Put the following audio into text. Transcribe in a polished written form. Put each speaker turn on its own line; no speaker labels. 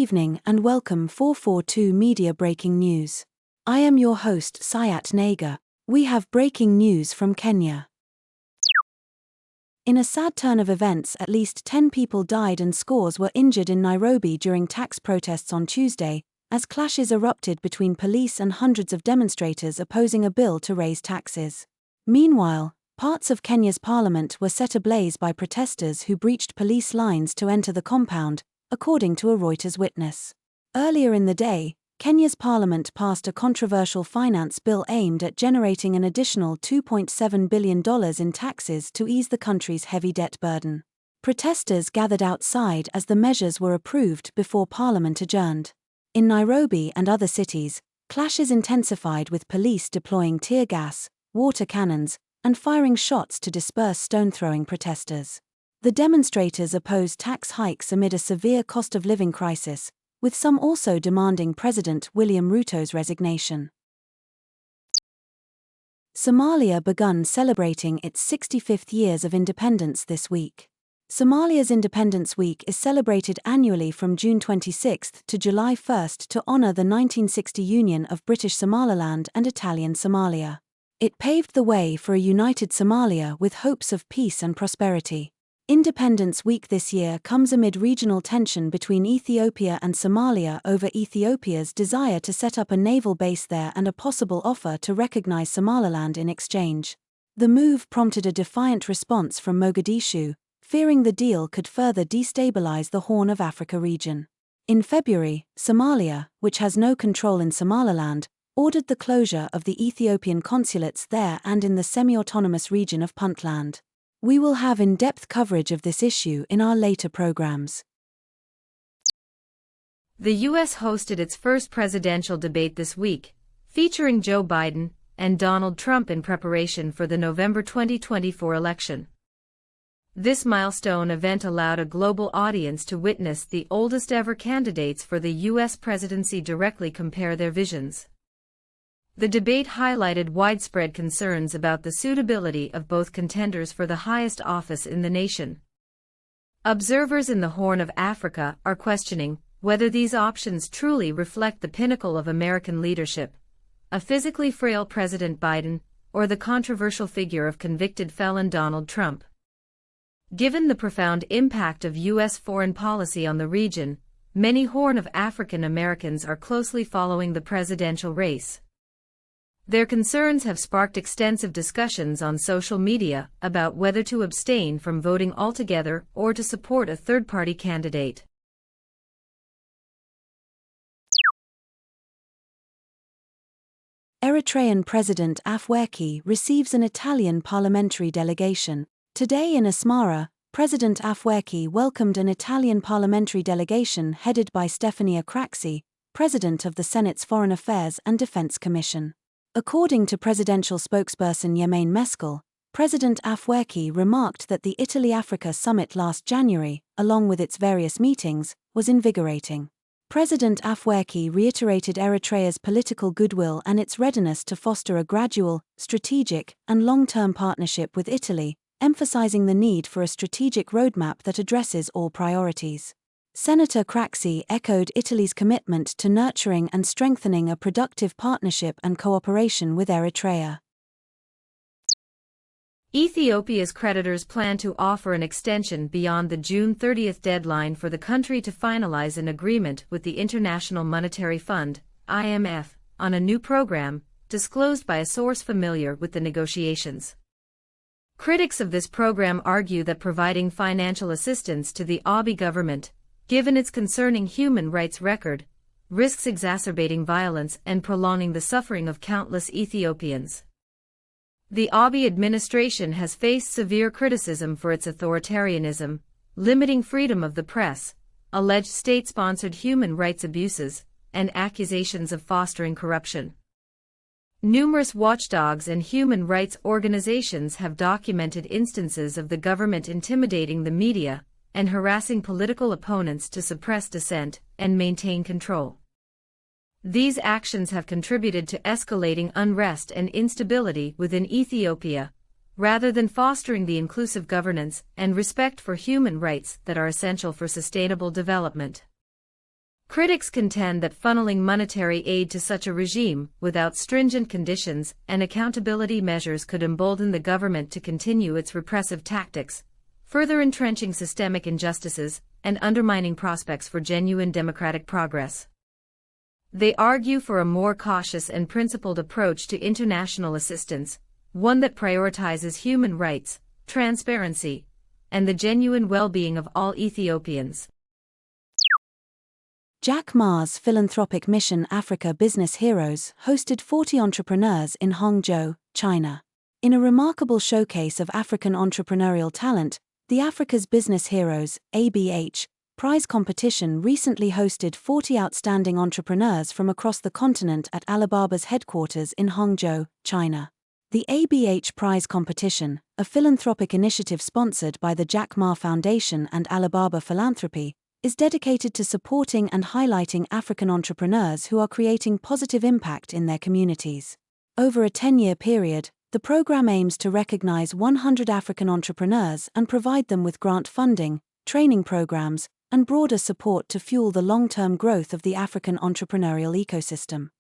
evening and welcome 442 Media Breaking News. I am your host Sayat Nagar. We have breaking news from Kenya. In a sad turn of events, at least 10 people died and scores were injured in Nairobi during tax protests on Tuesday, as clashes erupted between police and hundreds of demonstrators opposing a bill to raise taxes. Meanwhile, parts of Kenya's parliament were set ablaze by protesters who breached police lines to enter the compound, according to a Reuters witness. Earlier in the day, Kenya's parliament passed a controversial finance bill aimed at generating an additional $2.7 billion in taxes to ease the country's heavy debt burden. Protesters gathered outside as the measures were approved before parliament adjourned. In Nairobi and other cities, clashes intensified with police deploying tear gas, water cannons, and firing shots to disperse stone-throwing protesters. The demonstrators opposed tax hikes amid a severe cost-of-living crisis, with some also demanding President William Ruto's resignation. Somalia begun celebrating its 65th years of independence this week. Somalia's Independence Week is celebrated annually from June 26 to July 1 to honor the 1960 union of British Somaliland and Italian Somalia. It paved the way for a united Somalia with hopes of peace and prosperity. Independence Week this year comes amid regional tension between Ethiopia and Somalia over Ethiopia's desire to set up a naval base there and a possible offer to recognize Somaliland in exchange. The move prompted a defiant response from Mogadishu, fearing the deal could further destabilize the Horn of Africa region. In February, Somalia, which has no control in Somaliland, ordered the closure of the Ethiopian consulates there and in the semi-autonomous region of Puntland. We will have in-depth coverage of this issue in our later programs.
The U.S. hosted its first presidential debate this week, featuring Joe Biden and Donald Trump in preparation for the November 2024 election. This milestone event allowed a global audience to witness the oldest-ever candidates for the U.S. presidency directly compare their visions. The debate highlighted widespread concerns about the suitability of both contenders for the highest office in the nation. Observers in the Horn of Africa are questioning whether these options truly reflect the pinnacle of American leadership, a physically frail President Biden, or the controversial figure of convicted felon Donald Trump. Given the profound impact of U.S. foreign policy on the region, many Horn of African Americans are closely following the presidential race. Their concerns have sparked extensive discussions on social media about whether to abstain from voting altogether or to support a third-party candidate.
Eritrean President Afwerki receives an Italian parliamentary delegation. Today in Asmara, President Afwerki welcomed an Italian parliamentary delegation headed by Stefania Craxi, President of the Senate's Foreign Affairs and Defense Commission. According to presidential spokesperson Yemaine Meskel, President Afwerki remarked that the Italy-Africa summit last January, along with its various meetings, was invigorating. President Afwerki reiterated Eritrea's political goodwill and its readiness to foster a gradual, strategic, and long-term partnership with Italy, emphasizing the need for a strategic roadmap that addresses all priorities. Senator Craxi echoed Italy's commitment to nurturing and strengthening a productive partnership and cooperation with Eritrea.
Ethiopia's creditors plan to offer an extension beyond the June 30 deadline for the country to finalize an agreement with the International Monetary Fund, IMF, on a new program, disclosed by a source familiar with the negotiations. Critics of this program argue that providing financial assistance to the Abiy government, given its concerning human rights record, risks exacerbating violence and prolonging the suffering of countless Ethiopians. The Abiy administration has faced severe criticism for its authoritarianism, limiting freedom of the press, alleged state-sponsored human rights abuses, and accusations of fostering corruption. Numerous watchdogs and human rights organizations have documented instances of the government intimidating the media and harassing political opponents to suppress dissent and maintain control. These actions have contributed to escalating unrest and instability within Ethiopia, rather than fostering the inclusive governance and respect for human rights that are essential for sustainable development. Critics contend that funneling monetary aid to such a regime, without stringent conditions and accountability measures, could embolden the government to continue its repressive tactics, further entrenching systemic injustices and undermining prospects for genuine democratic progress. They argue for a more cautious and principled approach to international assistance, one that prioritizes human rights, transparency, and the genuine well-being of all Ethiopians.
Jack Ma's philanthropic mission Africa Business Heroes hosted 40 entrepreneurs in Hangzhou, China. In a remarkable showcase of African entrepreneurial talent, the Africa's Business Heroes (ABH) prize competition recently hosted 40 outstanding entrepreneurs from across the continent at Alibaba's headquarters in Hangzhou, China. The ABH Prize Competition, a philanthropic initiative sponsored by the Jack Ma Foundation and Alibaba Philanthropy, is dedicated to supporting and highlighting African entrepreneurs who are creating positive impact in their communities. Over a 10-year period, the program aims to recognize 100 African entrepreneurs and provide them with grant funding, training programs, and broader support to fuel the long-term growth of the African entrepreneurial ecosystem.